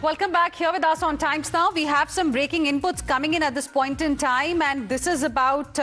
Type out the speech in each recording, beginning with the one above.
Welcome back here with us on Times Now. We have some breaking inputs coming in at this point in time, and this is about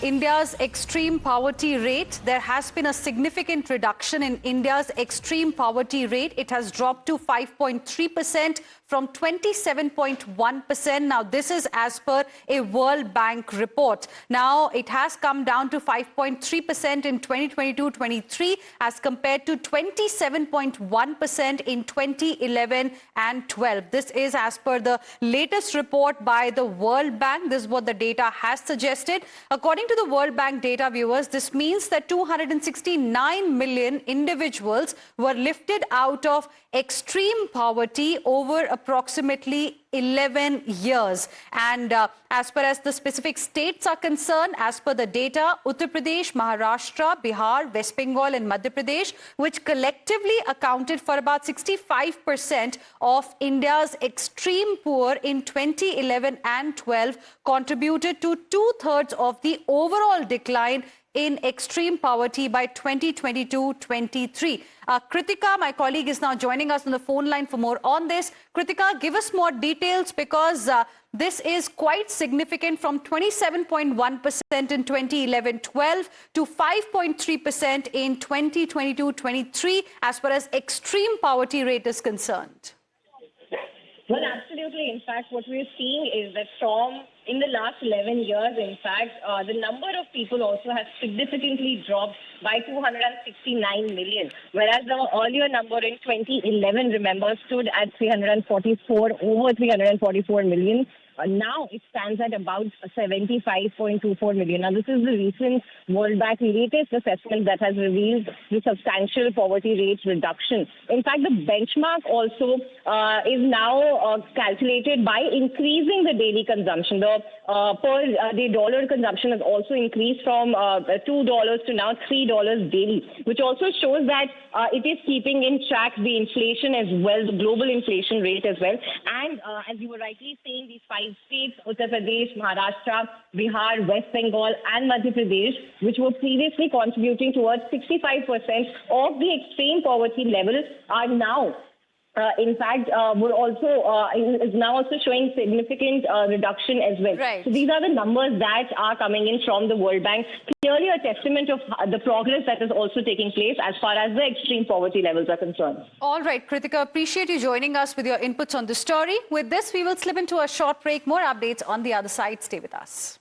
India's extreme poverty rate. There has been a significant reduction in India's extreme poverty rate. It has dropped to 5.3% from 27.1%. Now, this is as per a World Bank report. Now, it has come down to 5.3% in 2022-23 as compared to 27.1% in 2011 and 12. This is as per the latest report by the World Bank. This is what the data has suggested. According to the World Bank data, viewers, this means that 269 million individuals were lifted out of extreme poverty over approximately 11 years. And as far as the specific states are concerned, as per the data, Uttar Pradesh, Maharashtra, Bihar, West Bengal and Madhya Pradesh, which collectively accounted for about 65% of India's extreme poor in 2011 and 12, contributed to two-thirds of the overall decline in extreme poverty by 2022-23. Kritika, my colleague, is now joining us on the phone line for more on this. Kritika, give us more details, because this is quite significant, from 27.1% in 2011-12 to 5.3% in 2022-23 as far as extreme poverty rate is concerned. Well, absolutely. In fact, what we're seeing is that in the last 11 years, in fact, the number of people also has significantly dropped by 269 million, whereas the earlier number in 2011, remember, stood at over 344 million. Now it stands at about 75.24 million. Now, this is the recent World Bank latest assessment that has revealed the substantial poverty rate reduction. In fact, the benchmark also is now calculated by increasing the daily consumption. The per day dollar consumption has also increased from $2 to now $3 daily, which also shows that it is keeping in track the inflation as well, the global inflation rate as well. And as you were rightly saying, these five states, Uttar Pradesh, Maharashtra, Bihar, West Bengal and Madhya Pradesh, which were previously contributing towards 65% of the extreme poverty level, are now in fact, is now also showing significant reduction as well. Right. So these are the numbers that are coming in from the World Bank. Clearly a testament of the progress that is also taking place as far as the extreme poverty levels are concerned. All right, Kritika, appreciate you joining us with your inputs on the story. With this, we will slip into a short break. More updates on the other side. Stay with us.